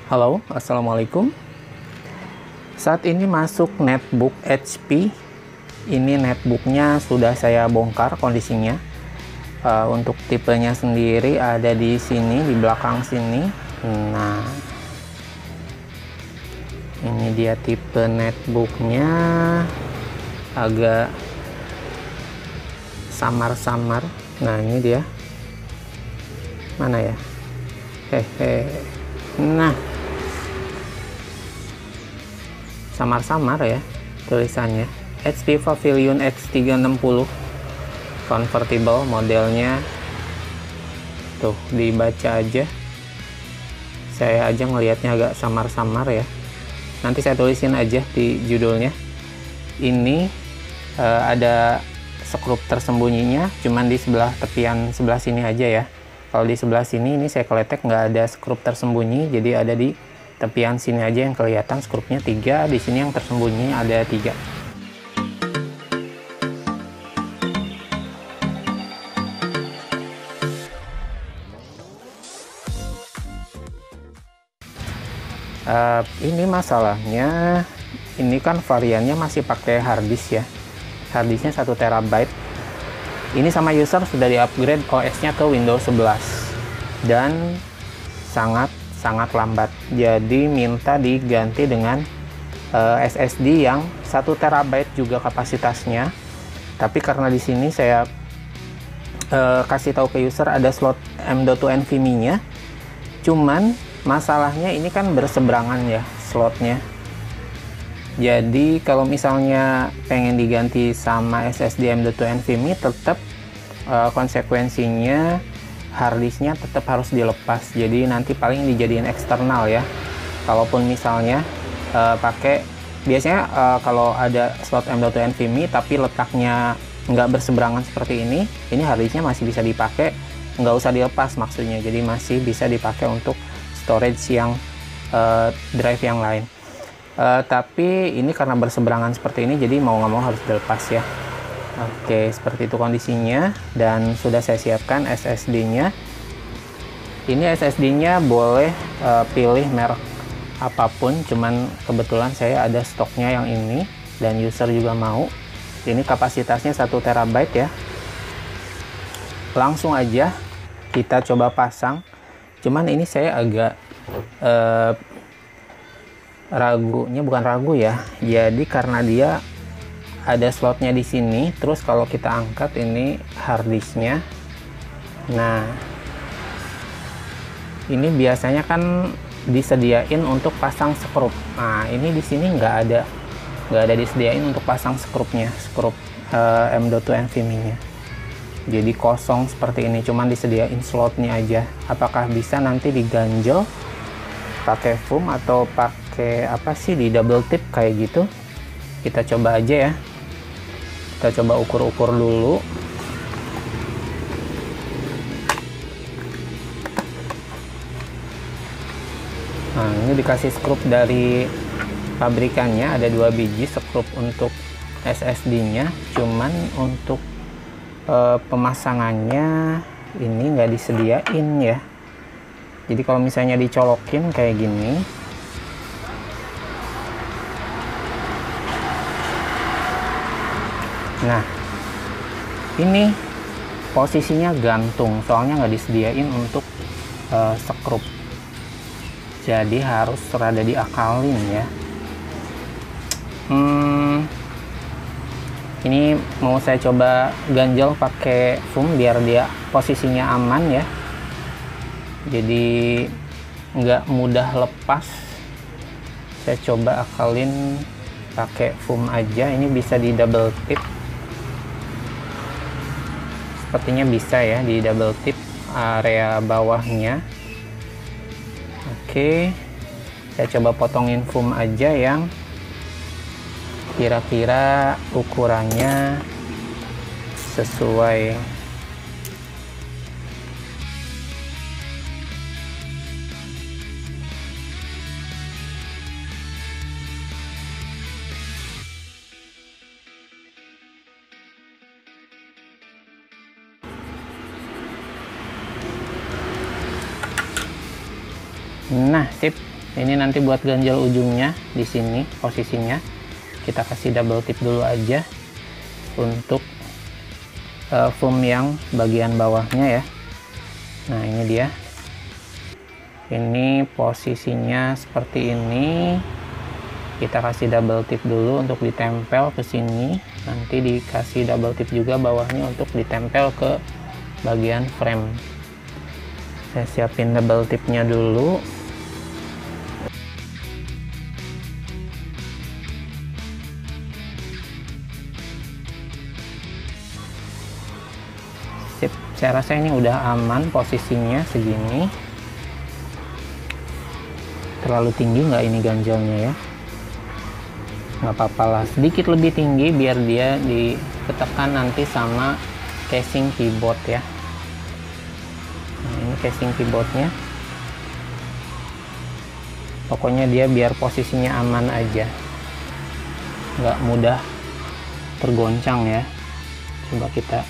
Halo, Assalamualaikum. Saat ini masuk netbook HP. Ini netbooknya sudah saya bongkar kondisinya. Untuk tipenya sendiri ada di sini, di belakang sini. Nah, ini dia tipe netbooknya, agak samar-samar. Nah, ini dia. Mana ya? Nah, samar-samar ya tulisannya. HP Pavilion X360 convertible modelnya. Tuh, dibaca aja. Saya aja ngelihatnya agak samar-samar ya. Nanti saya tulisin aja di judulnya. Ini ada skrup tersembunyinya, cuman di sebelah tepian sebelah sini aja ya. Kalau di sebelah sini ini saya keletek nggak ada skrup tersembunyi, jadi ada di tepian sini aja yang kelihatan skrupnya 3, di sini yang tersembunyi ada 3. Ini masalahnya, ini kan variannya masih pakai harddisk ya. Harddisknya 1 TB. Ini sama user sudah di-upgrade OS-nya ke Windows 11 dan sangat lambat. Jadi minta diganti dengan SSD yang 1 TB juga kapasitasnya. Tapi karena di sini saya kasih tahu ke user ada slot M.2 NVMe-nya. Cuman masalahnya ini kan berseberangan ya slotnya. Jadi kalau misalnya pengen diganti sama SSD M.2 NVMe, tetap konsekuensinya harddisknya tetap harus dilepas. Jadi nanti paling dijadiin eksternal ya. Kalaupun misalnya pakai, biasanya kalau ada slot M.2 NVMe tapi letaknya nggak berseberangan seperti ini harddisknya masih bisa dipakai, nggak usah dilepas maksudnya. Jadi masih bisa dipakai untuk storage yang drive yang lain. Tapi ini karena berseberangan seperti ini, jadi mau nggak mau harus dilepas ya. Oke, seperti itu kondisinya, dan sudah saya siapkan SSD-nya. Ini SSD-nya boleh pilih merek apapun, cuman kebetulan saya ada stoknya yang ini, dan user juga mau. Ini kapasitasnya 1 TB ya. Langsung aja kita coba pasang. Cuman ini saya agak bukan ragu ya. Jadi karena dia ada slotnya di sini, terus kalau kita angkat ini harddisknya. Nah, ini biasanya kan disediain untuk pasang skrup. Nah, ini di sini nggak ada disediain untuk pasang skrupnya, skrup M.2 NVMe-nya. Jadi kosong seperti ini, cuman disediain slotnya aja. Apakah bisa nanti diganjel pakai foam atau pakai apa sih, di double tip kayak gitu? Kita coba aja ya. Kita coba ukur-ukur dulu. Nah, ini dikasih skrup dari pabrikannya, ada 2 biji skrup untuk SSD-nya. Cuman untuk pemasangannya ini nggak disediain ya. Jadi kalau misalnya dicolokin kayak gini, nah ini posisinya gantung, soalnya nggak disediain untuk skrup. Jadi harus rada diakalin ya. Ini mau saya coba ganjel pakai foam biar dia posisinya aman ya. Jadi nggak mudah lepas. Saya coba akalin pakai foam aja. Ini bisa di double tip. Sepertinya bisa ya di double tip area bawahnya. Oke, saya coba potongin foam aja yang kira-kira ukurannya sesuai. Nah, sip. Ini nanti buat ganjel ujungnya di sini posisinya kita kasih double tip dulu aja untuk foam yang bagian bawahnya ya. Nah ini dia, ini posisinya seperti ini. Kita kasih double tip dulu untuk ditempel ke sini, nanti dikasih double tip juga bawahnya untuk ditempel ke bagian frame. Saya siapin double tipnya dulu. Sip, saya rasa ini udah aman posisinya segini. Terlalu tinggi nggak ini ganjelnya ya? Nggak apa-apa lah, sedikit lebih tinggi biar dia ditekan nanti sama casing keyboard ya. Nah, ini casing keyboardnya, pokoknya dia biar posisinya aman aja, nggak mudah tergoncang ya. Coba kita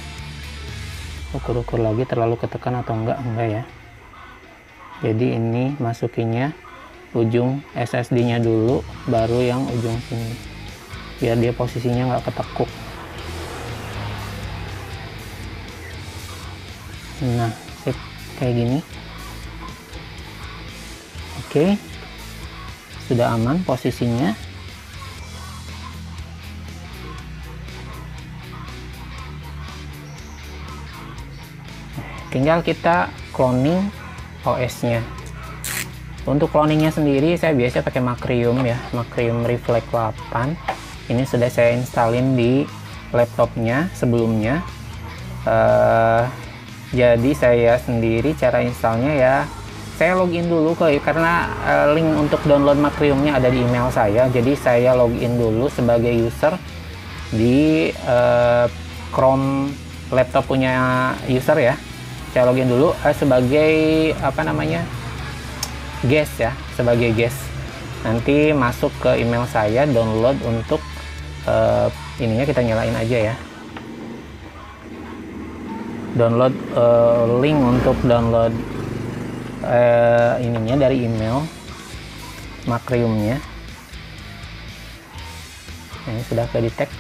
ukur-ukur lagi terlalu ketekan atau enggak ya. Jadi ini masukinnya ujung SSD-nya dulu, baru yang ujung sini, biar dia posisinya nggak ketekuk. Nah, sip, kayak gini. Oke, sudah aman posisinya. Tinggal kita cloning OS-nya. Untuk cloningnya sendiri saya biasa pakai Macrium ya, Macrium Reflect 8. Ini sudah saya installin di laptopnya sebelumnya. Jadi saya sendiri cara installnya ya, saya login dulu karena link untuk download Macriumnya ada di email saya. Jadi saya login dulu sebagai user di Chrome laptop punya user ya. Saya login dulu sebagai apa namanya, guest ya, sebagai guest. Nanti masuk ke email saya, download untuk ininya kita nyalain aja ya. Download link untuk download ininya dari email Macriumnya. Nah, ini sudah ke detect.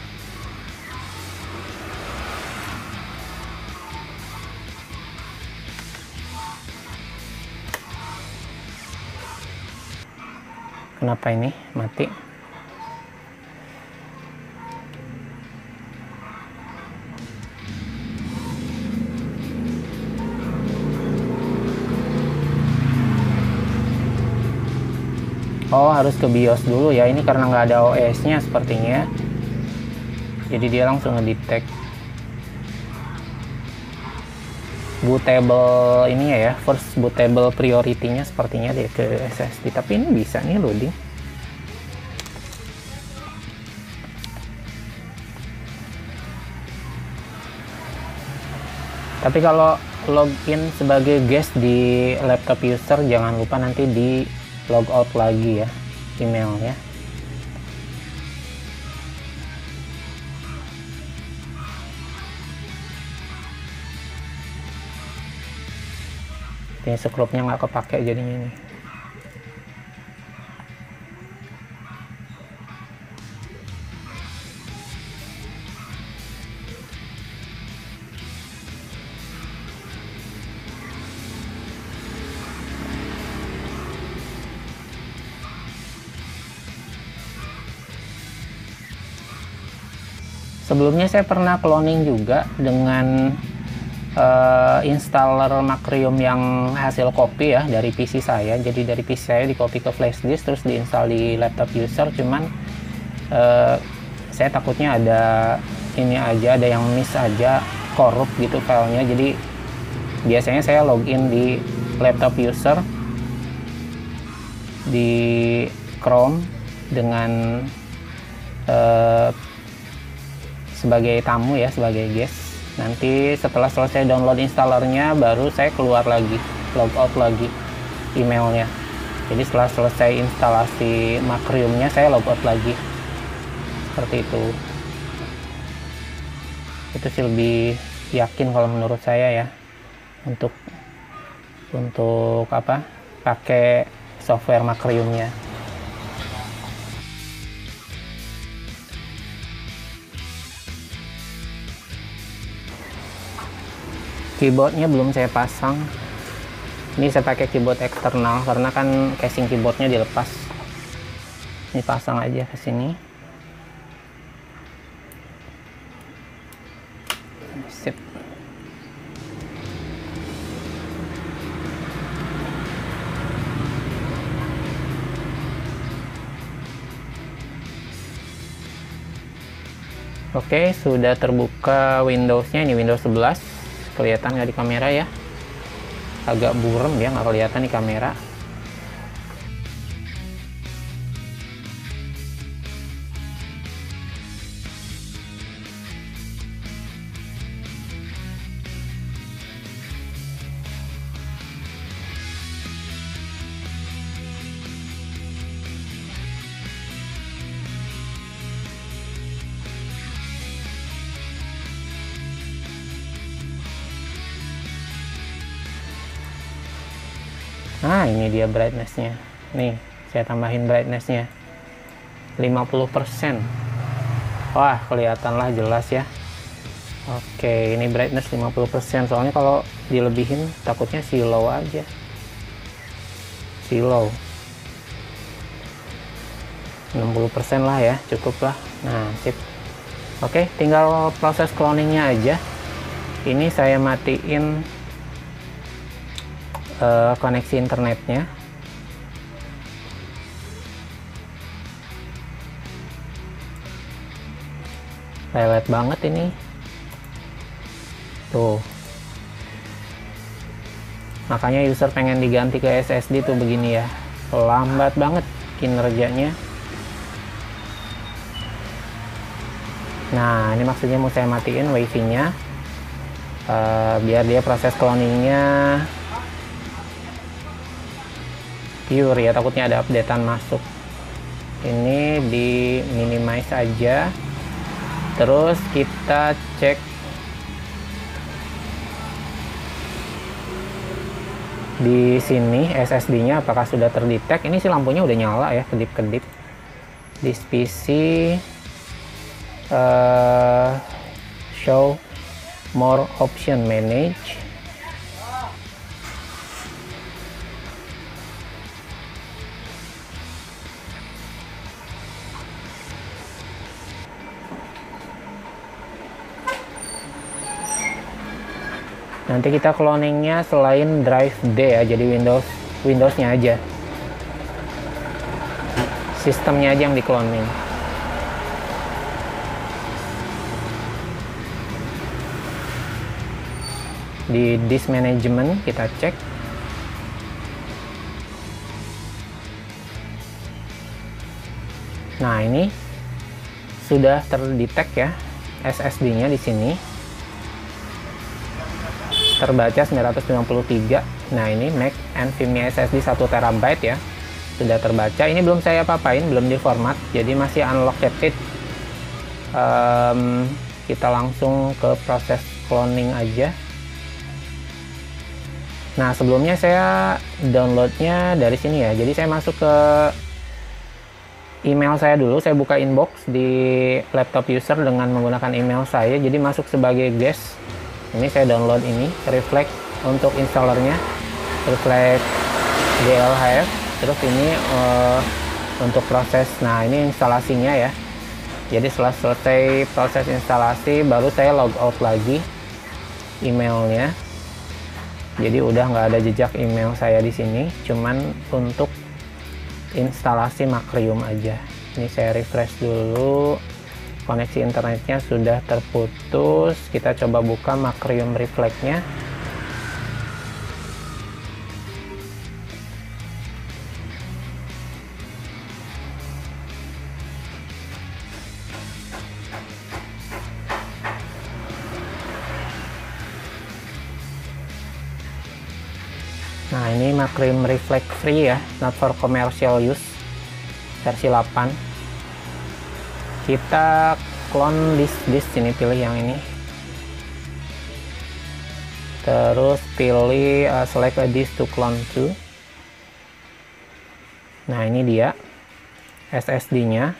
Kenapa ini mati? Oh, harus ke BIOS dulu ya. Ini karena nggak ada OS-nya sepertinya. Jadi dia langsung ngedetect bootable ini ya, first bootable priority-nya sepertinya dia ke SSD. Tapi ini bisa nih loading. Tapi kalau login sebagai guest di laptop user, jangan lupa nanti di logout lagi ya emailnya. Ini scrubnya nggak kepake jadinya nih. Sebelumnya saya pernah cloning juga dengan installer Macrium yang hasil copy ya dari PC saya. Jadi dari PC saya di copy ke flash disk terus diinstal di laptop user. Cuman saya takutnya ada ini aja, ada yang miss aja, korup gitu filenya. Jadi biasanya saya login di laptop user di Chrome dengan sebagai tamu ya, sebagai guest. Nanti setelah selesai download installernya baru saya keluar lagi, logout lagi emailnya. Jadi setelah selesai instalasi Macriumnya saya logout lagi, seperti itu. Itu sih lebih yakin kalau menurut saya ya, untuk apa, pakai software Macriumnya. Keyboardnya belum saya pasang. Ini saya pakai keyboard eksternal karena kan casing keyboardnya dilepas. Ini pasang aja ke sini. Sip. Oke, sudah terbuka Windows-nya. Ini Windows 11. Kelihatan nggak di kamera ya? Agak burem ya, nggak kelihatan di kamera. Nah, ini dia brightness-nya. Nih, saya tambahin brightness-nya 50%. Wah, kelihatanlah jelas ya. Oke, ini brightness 50%. Soalnya kalau dilebihin takutnya slow aja. Slow. 60% lah ya, cukup lah. Nah, sip. Oke, tinggal proses cloningnya aja. Ini saya matiin koneksi internetnya. Lelet banget ini. Tuh. Makanya user pengen diganti ke SSD tuh begini ya. Lambat banget kinerjanya. Nah, ini maksudnya mau saya matiin wifi-nya. Biar dia proses cloningnya pure ya, takutnya ada updatean masuk. Ini di minimize aja, terus kita cek di sini SSD-nya apakah sudah terdetek. Ini sih lampunya udah nyala ya, kedip-kedip. This PC show more option manage. Nanti kita cloningnya selain drive D ya, jadi Windowsnya aja, sistemnya aja yang di cloning. Di disk management kita cek. Nah, ini sudah terdetek ya SSD-nya di sini. Terbaca 993. Nah, ini Mac NVMe SSD 1 TB ya. Sudah terbaca. Ini belum saya apa-apain, belum diformat. Jadi masih unlocked. Kita langsung ke proses cloning aja. Nah, sebelumnya saya downloadnya dari sini ya. Jadi saya masuk ke email saya dulu. Saya buka inbox di laptop user dengan menggunakan email saya. Jadi masuk sebagai guest. Ini saya download ini, Reflect untuk installernya, Reflect DLHF. Terus ini untuk proses, nah ini instalasinya ya. Jadi setelah selesai proses instalasi, baru saya log out lagi emailnya. Jadi udah nggak ada jejak email saya di sini, cuman untuk instalasi Macrium aja. Ini saya refresh dulu. Koneksi internetnya sudah terputus. Kita coba buka Macrium Reflect-nya. Nah, ini Macrium Reflect free ya, not for commercial use, versi 8. Kita clone disk ini, pilih yang ini, terus pilih select a disk to clone to. Nah, ini dia SSD-nya.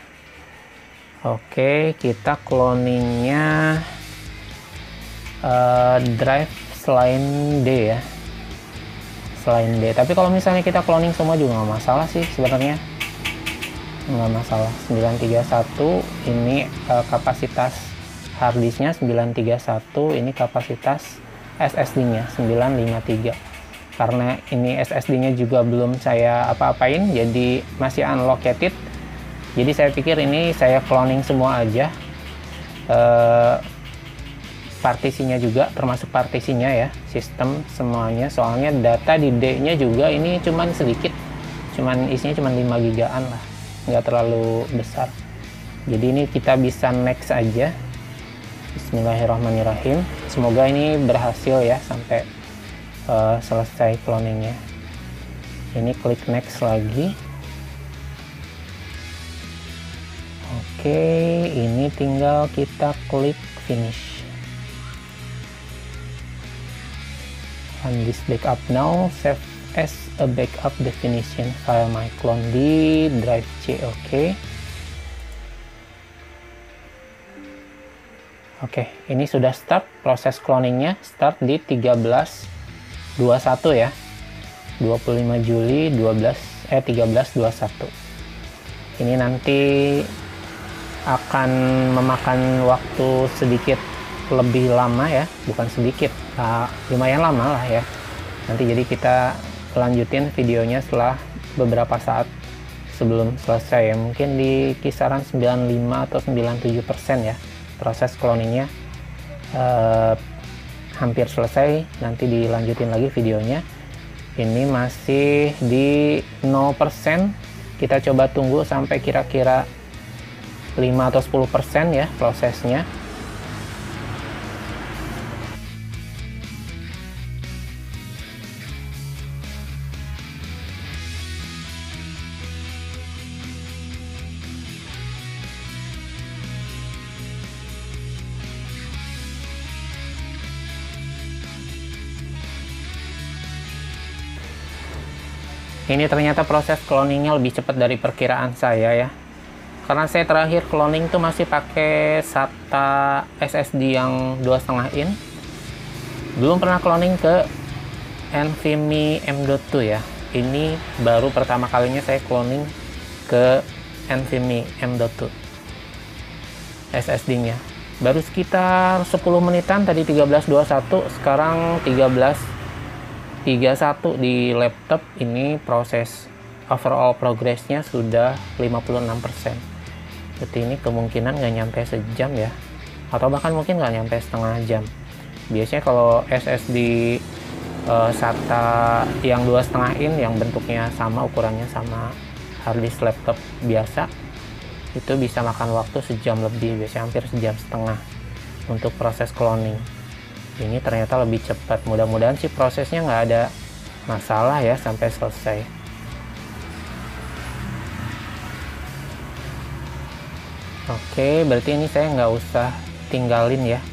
Oke, kita cloningnya drive selain D ya, selain D. Tapi kalau misalnya kita cloning semua juga nggak masalah sih sebenarnya, nggak masalah. 931 ini kapasitas harddisknya 931, ini kapasitas SSD-nya 953. Karena ini SSD-nya juga belum saya apa-apain, jadi masih unlocated. Jadi saya pikir ini saya cloning semua aja. Partisinya juga, termasuk partisinya ya, sistem semuanya. Soalnya data di D-nya juga ini cuman sedikit, isinya cuman 5 gigaan lah, nggak terlalu besar. Jadi ini kita bisa next aja. Bismillahirrahmanirrahim. Semoga ini berhasil ya sampai selesai cloningnya. Ini klik next lagi. Oke, ini tinggal kita klik finish. Run this backup now. Save as a backup definition file my clone di drive C. Oke, ini sudah start proses cloningnya. Start di 13.21 ya. 25 Juli 13.21. Ini nanti akan memakan waktu sedikit lebih lama ya, bukan sedikit, lumayan lama lah ya. Nanti jadi kita lanjutin videonya setelah beberapa saat sebelum selesai ya. Mungkin di kisaran 95 atau 97% ya. Proses cloningnya hampir selesai, nanti dilanjutin lagi videonya. Ini masih di 0%, kita coba tunggu sampai kira-kira 5 atau 10% ya prosesnya. Ini ternyata proses cloningnya lebih cepat dari perkiraan saya ya. Karena saya terakhir cloning tuh masih pakai SATA SSD yang 2,5 in. Belum pernah cloning ke NVMe M.2 ya. Ini baru pertama kalinya saya cloning ke NVMe M.2 SSD-nya. Baru sekitar 10 menitan, tadi 13.21, sekarang 13.31 di laptop. Ini proses overall progressnya sudah 56%. Berarti ini kemungkinan nggak nyampe sejam ya, atau bahkan mungkin nggak nyampe setengah jam. Biasanya kalau SSD SATA yang 2,5 in yang bentuknya sama, ukurannya sama harddisk laptop biasa, itu bisa makan waktu sejam lebih, biasanya hampir sejam setengah untuk proses cloning. Ini ternyata lebih cepat. Mudah-mudahan sih prosesnya nggak ada masalah ya sampai selesai. Oke, berarti ini saya nggak usah tinggalin ya.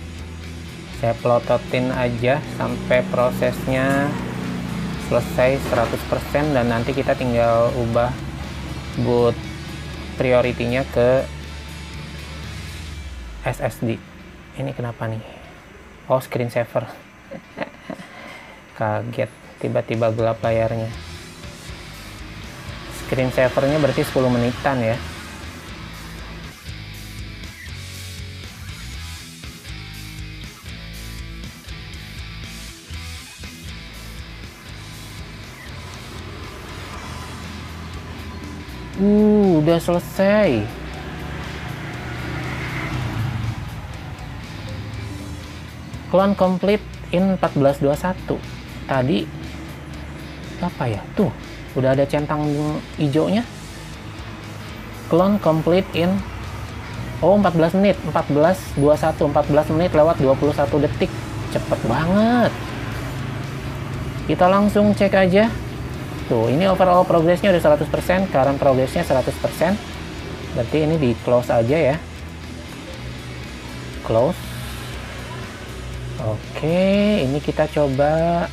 Saya pelototin aja sampai prosesnya selesai 100%, dan nanti kita tinggal ubah boot priority-nya ke SSD. Ini kenapa nih? Oh, screensaver. Kaget, tiba-tiba gelap layarnya. Screensavernya berarti 10 menitan ya. Udah selesai. Clone complete in 14.21. Tadi apa ya? Tuh, udah ada centang hijaunya. Clone complete in 14 menit, 14.21, 14 menit lewat 21 detik. Cepet banget. Kita langsung cek aja. Tuh, ini overall progressnya udah 100%, current progressnya 100%. Berarti ini di close aja ya. Close. Oke, ini kita coba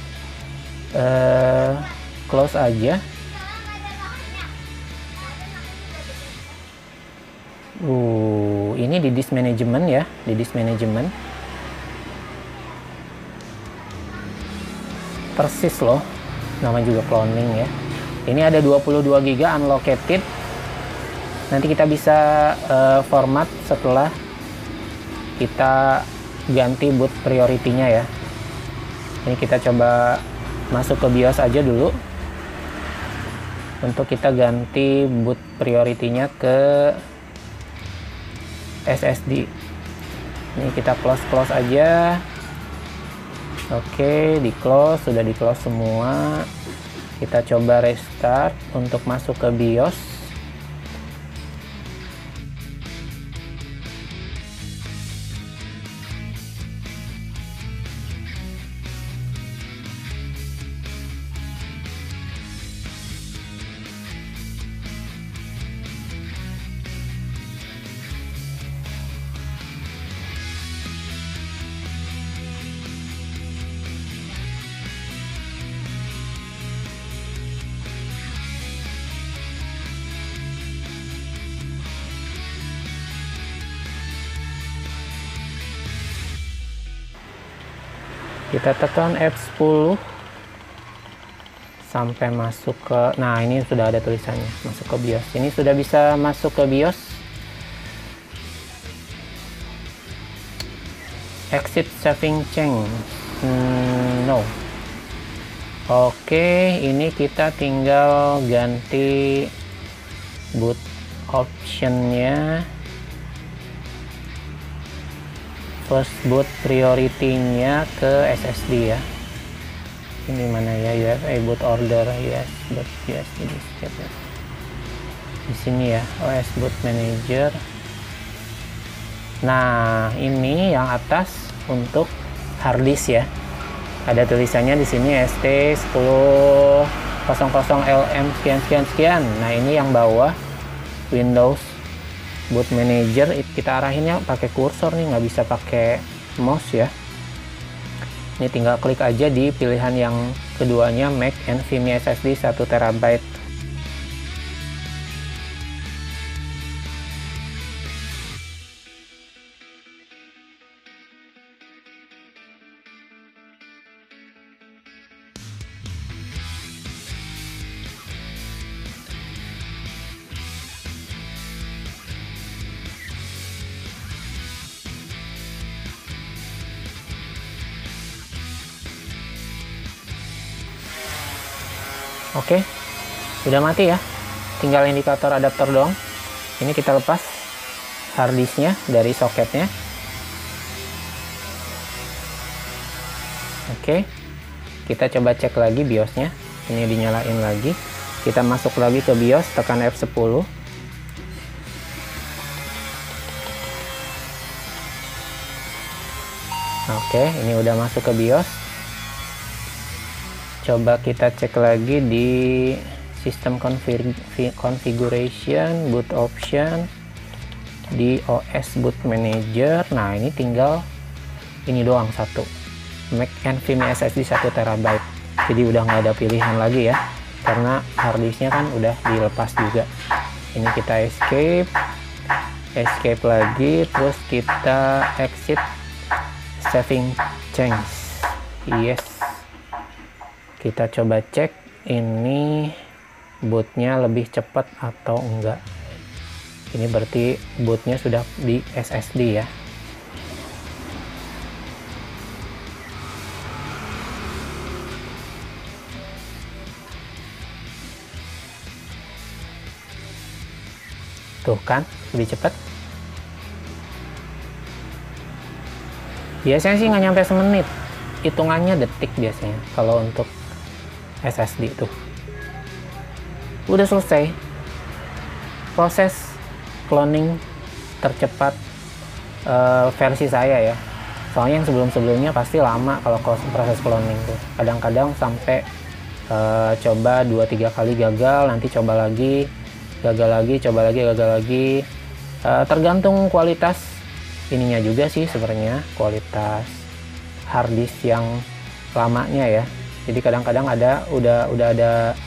close aja. Ini di disk management ya, di disk management. Persis loh, namanya juga cloning ya. Ini ada 22 GB unallocated. Nanti kita bisa format setelah kita ganti boot priority-nya ya. Ini kita coba masuk ke BIOS aja dulu untuk kita ganti boot priority-nya ke SSD. Ini kita close aja. Oke, di close, sudah di close semua. Kita coba restart untuk masuk ke BIOS. Kita tekan F10 sampai masuk ke, nah ini sudah ada tulisannya masuk ke BIOS. Ini sudah bisa masuk ke BIOS. Exit saving change, no. Oke, ini kita tinggal ganti boot optionnya. First boot priority-nya ke SSD ya. Ini mana ya, UFA boot order, USB disk. Di sini ya, OS boot manager. Nah, ini yang atas untuk hard disk ya. Ada tulisannya di sini ST1000LM sekian. Nah, ini yang bawah Windows boot manager. Kita arahinnya pakai kursor nih, nggak bisa pakai mouse ya. Ini tinggal klik aja di pilihan yang keduanya, Mac NVMe SSD 1 TB. Oke, udah mati ya, tinggal indikator adaptor doang. Ini kita lepas hard disknya dari soketnya. Oke, kita coba cek lagi BIOSnya. Ini dinyalain lagi, kita masuk lagi ke BIOS, tekan F10. Oke, ini udah masuk ke BIOS. Coba kita cek lagi di sistem configuration, boot option, di OS boot manager. Nah, ini tinggal ini doang satu, Mac NVMe SSD 1 TB. Jadi udah nggak ada pilihan lagi ya, karena hard disknya kan udah dilepas juga. Ini kita escape lagi, terus kita exit saving change. Yes. Kita coba cek ini bootnya lebih cepat atau enggak. Ini berarti bootnya sudah di SSD ya. Tuh kan, lebih cepat. Biasanya sih nggak nyampe semenit, hitungannya detik biasanya kalau untuk SSD itu. Udah selesai proses cloning tercepat versi saya ya. Soalnya yang sebelumnya pasti lama kalau proses cloning tuh. Kadang-kadang sampai coba 2-3 kali gagal, nanti coba lagi, gagal lagi, coba lagi, gagal lagi. Tergantung kualitas ininya juga sih sebenarnya, kualitas hard disk yang lamanya ya. Jadi kadang-kadang ada udah ada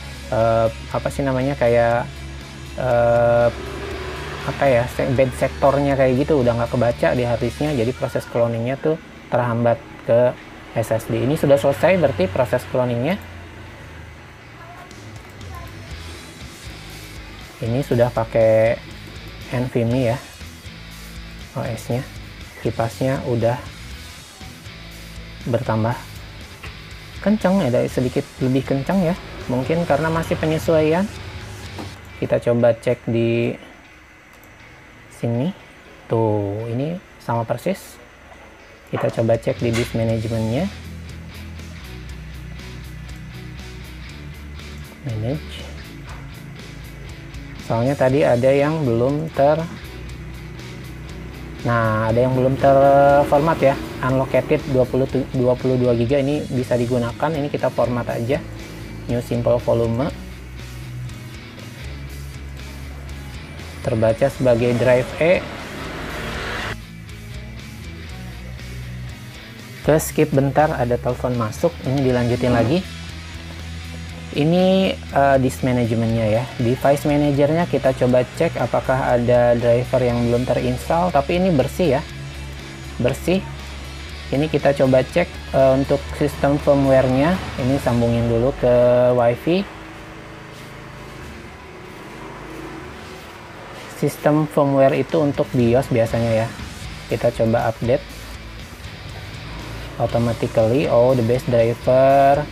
apa sih namanya, kayak apa ya, bed sektornya kayak gitu, udah nggak kebaca di hard disknya, jadi proses cloningnya tuh terhambat ke SSD. Ini sudah selesai berarti proses cloningnya. Ini sudah pakai NVMe ya OS-nya, kipasnya udah bertambah kencang, ada sedikit lebih kencang ya, mungkin karena masih penyesuaian. Kita coba cek di sini tuh, ini sama persis. Kita coba cek di disk manajemennya, manage. Soalnya tadi ada yang belum terformat ya, unlocated 22 GB, ini bisa digunakan. Ini kita format aja, new simple volume, terbaca sebagai drive E. Ke skip bentar, ada telepon masuk, ini dilanjutin lagi. Ini disk manajemennya ya. Device manajernya kita coba cek apakah ada driver yang belum terinstall, tapi ini bersih ya, bersih. Ini kita coba cek untuk sistem firmware-nya. Ini sambungin dulu ke WiFi. Sistem firmware itu untuk BIOS biasanya ya. Kita coba update automatically. Oh, the best driver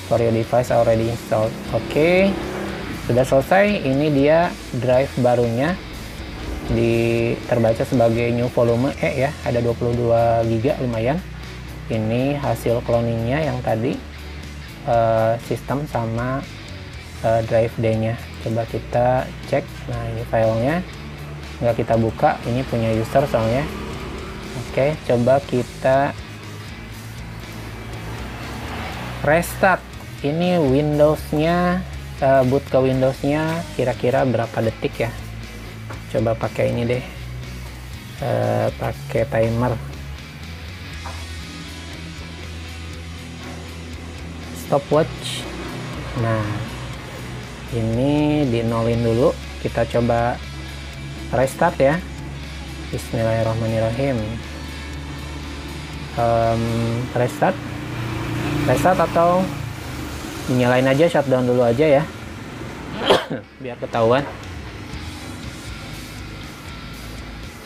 for your device already installed. Oke, sudah selesai. Ini dia drive barunya, terbaca sebagai new volume E ya, ada 22 GB, lumayan. Ini hasil cloningnya yang tadi, sistem sama drive D nya. Coba kita cek. Nah, ini filenya nggak kita buka, ini punya user soalnya. Oke, coba kita restart. Ini Windows-nya, boot ke Windows-nya kira-kira berapa detik ya? Coba pakai ini deh, pakai timer. Stopwatch. Nah, ini dinolin dulu. Kita coba restart ya. Bismillahirrahmanirrahim. Restart atau nyalain aja, shutdown dulu aja ya, biar ketahuan.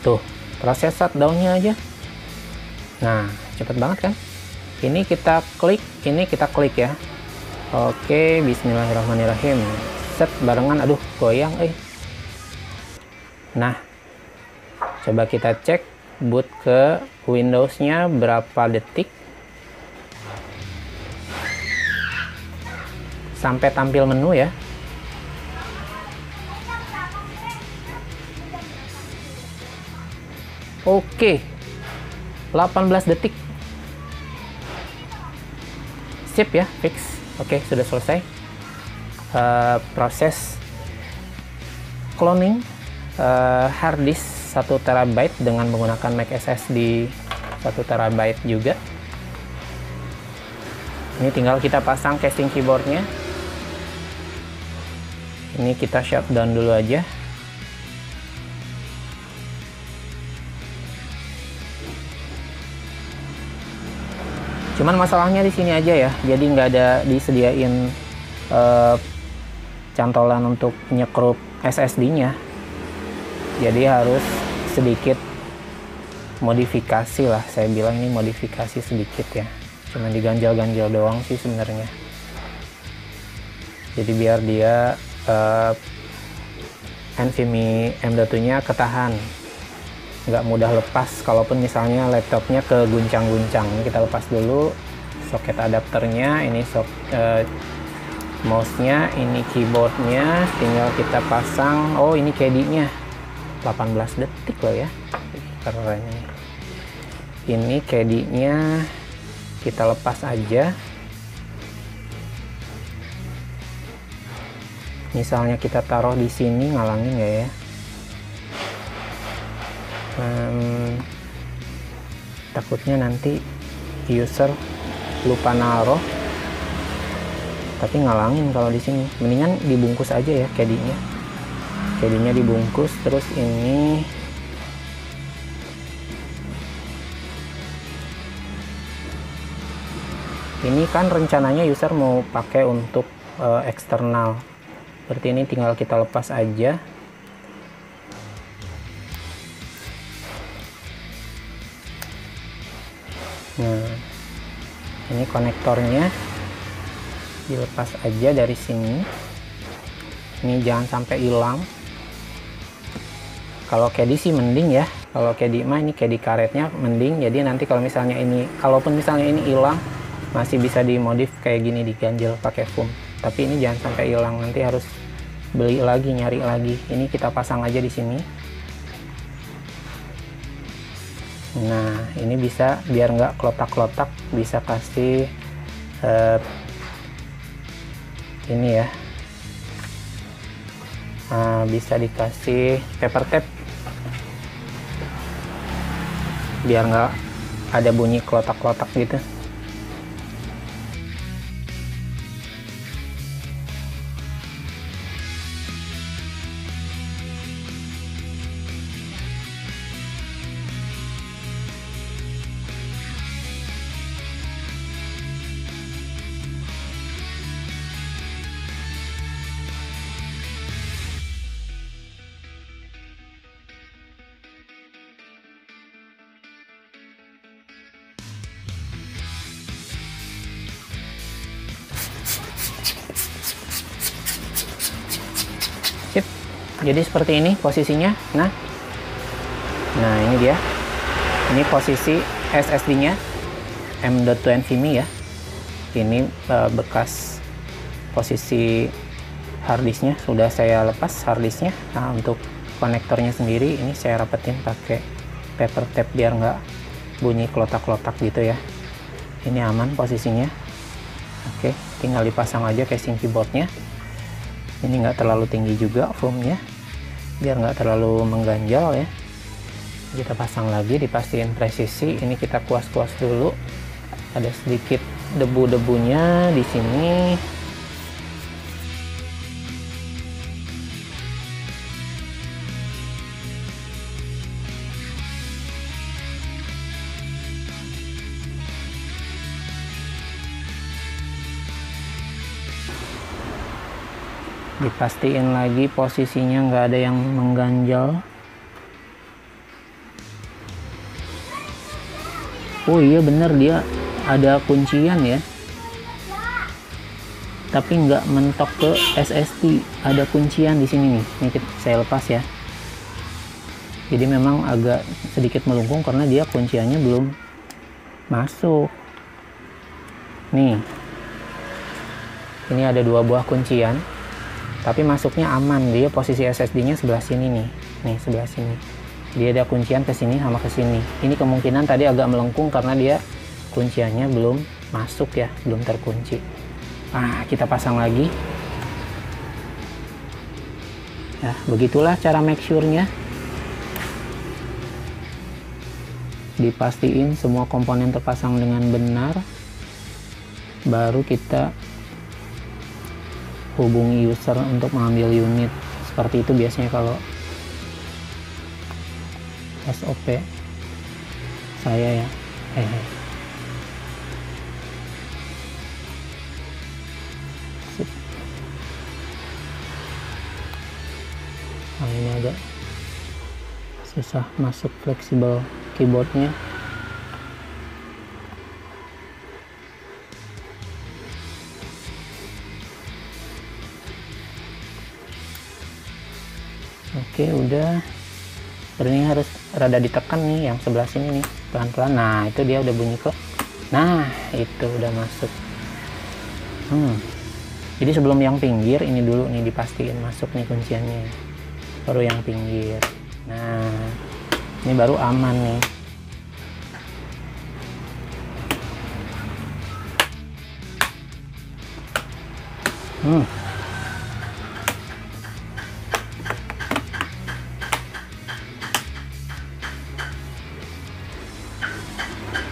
Tuh, proses shutdownnya aja. Nah, cepet banget kan. Ini kita klik ya. Oke, bismillahirrahmanirrahim. Set barengan, aduh goyang Nah, coba kita cek boot ke Windows-nya berapa detik sampai tampil menu ya. Oke, 18 detik. Sip ya, fix. Oke, sudah selesai proses cloning hard disk 1 TB dengan menggunakan Mac SSD 1 TB juga. Ini tinggal kita pasang casing keyboardnya. Ini kita shutdown dulu aja. Cuman masalahnya di sini aja ya. Jadi nggak ada disediain cantolan untuk nyekrup SSD-nya. Jadi harus sedikit modifikasi lah. Saya bilang ini modifikasi sedikit ya. Cuma diganjal-ganjal doang sih sebenarnya. Jadi biar dia NVMe M.2-nya ketahan, nggak mudah lepas kalaupun misalnya laptopnya keguncang-guncang. Ini kita lepas dulu soket adapternya, ini mouse-nya, ini keyboardnya, tinggal kita pasang. Oh, ini KD-nya 18 detik loh ya, keren. Ini KD-nya kita lepas aja. Misalnya kita taruh di sini, ngalangin nggak ya? Takutnya nanti user lupa naruh, tapi ngalangin kalau di sini. Mendingan dibungkus aja ya KD-nya. jadinya dibungkus. Terus ini kan rencananya user mau pakai untuk eksternal, seperti ini tinggal kita lepas aja. Nah, ini konektornya dilepas aja dari sini. Ini jangan sampai hilang. Kalau caddy sih mending ya, kalau caddy mah ini caddy karetnya mending. Jadi nanti kalau misalnya ini, kalaupun misalnya ini hilang, masih bisa dimodif kayak gini, diganjel pakai foam. Tapi ini jangan sampai hilang, nanti harus beli lagi, nyari lagi. Ini kita pasang aja di sini. Nah, ini bisa biar nggak klotak-klotak, bisa kasih ini ya. Nah, bisa dikasih paper tape biar nggak ada bunyi klotak-klotak gitu. Sip. Jadi seperti ini posisinya. Nah ini dia. Ini posisi SSD-nya M.2 NVMe ya. Ini bekas posisi harddisknya sudah saya lepas harddisknya. Nah, untuk konektornya sendiri ini saya rapetin pakai paper tape biar nggak bunyi klotak-klotak gitu ya. Ini aman posisinya. Oke, tinggal dipasang aja casing keyboardnya. Ini nggak terlalu tinggi juga foamnya, biar nggak terlalu mengganjal ya. Kita pasang lagi, dipastiin presisi. Ini kita kuas-kuas dulu. Ada sedikit debu-debunya di sini. Dipastiin lagi posisinya nggak ada yang mengganjal. Oh iya bener, dia ada kuncian ya, tapi nggak mentok ke SSD. Ada kuncian di sini nih. Ini saya lepas ya. Jadi memang agak sedikit melengkung karena dia kunciannya belum masuk. Nih, ini ada 2 buah kuncian, tapi masuknya aman. Dia posisi SSD-nya sebelah sini nih sebelah sini. Dia ada kuncian ke sini sama ke sini. Ini kemungkinan tadi agak melengkung karena dia kunciannya belum masuk ya, belum terkunci. Nah, kita pasang lagi. Ya, begitulah cara make sure-nya. Dipastiin semua komponen terpasang dengan benar, baru kita hubungi user untuk mengambil unit. Seperti itu biasanya kalau SOP saya ya. Sip. Nah, ini agak susah masuk fleksibel keyboardnya. Oke, udah. Ini harus rada ditekan nih yang sebelah sini nih, pelan-pelan. Nah, itu dia udah bunyi kok. Nah, itu udah masuk. Jadi sebelum yang pinggir ini dulu nih dipastiin masuk nih kunciannya, baru yang pinggir. Nah, ini baru aman nih.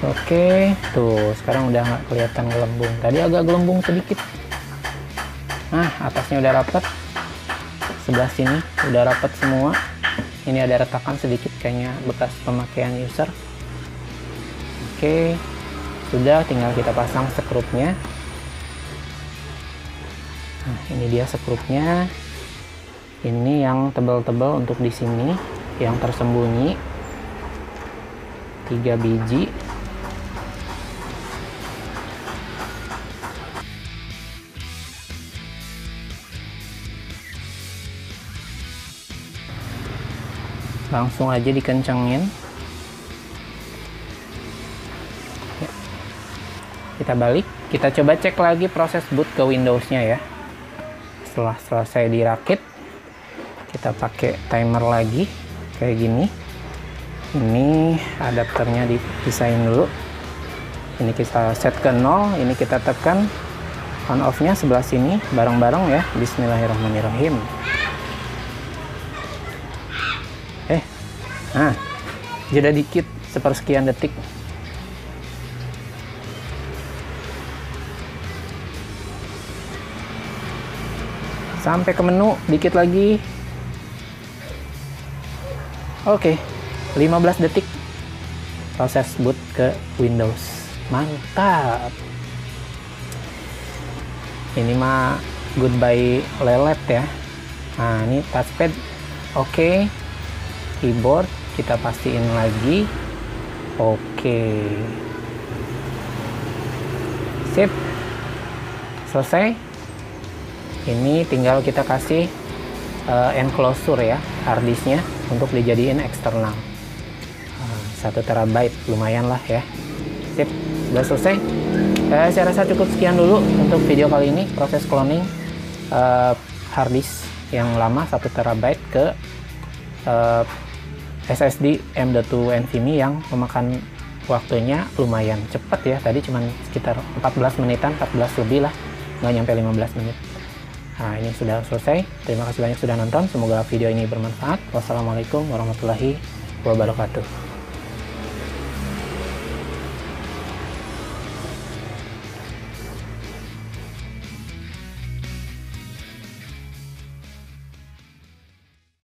Oke, tuh sekarang udah nggak kelihatan gelembung. Tadi agak gelembung sedikit. Nah, atasnya udah rapet. sebelah sini udah rapat semua. Ini ada retakan sedikit kayaknya bekas pemakaian user. Oke, sudah, tinggal kita pasang sekrupnya. Nah, ini dia sekrupnya. Ini yang tebal-tebal untuk di sini, yang tersembunyi 3 biji. Langsung aja dikencengin. Kita balik, kita coba cek lagi proses boot ke Windows-nya ya. Setelah selesai dirakit, kita pakai timer lagi kayak gini. Ini adapternya dipisahin dulu. Ini kita set ke 0, ini kita tekan on off-nya sebelah sini bareng-bareng ya. Bismillahirrahmanirrahim. Nah, jeda dikit sepersekian detik. Sampai ke menu, dikit lagi. Oke, 15 detik proses boot ke Windows. Mantap. Ini mah goodbye lelet ya. Nah, ini touchpad oke. Keyboard kita pastiin lagi. Oke. Sip. Selesai. Ini tinggal kita kasih enclosure ya, harddisknya untuk dijadiin eksternal. 1 terabyte lumayan lah ya. Sip, sudah selesai. Saya rasa cukup sekian dulu untuk video kali ini, proses cloning harddisk yang lama 1 terabyte ke SSD M.2 NVMe yang memakan waktunya lumayan cepat ya. Tadi cuma sekitar 14 menitan, 14 lebih lah, nggak nyampe 15 menit. Nah, ini sudah selesai. Terima kasih banyak sudah nonton. Semoga video ini bermanfaat. Wassalamualaikum warahmatullahi wabarakatuh.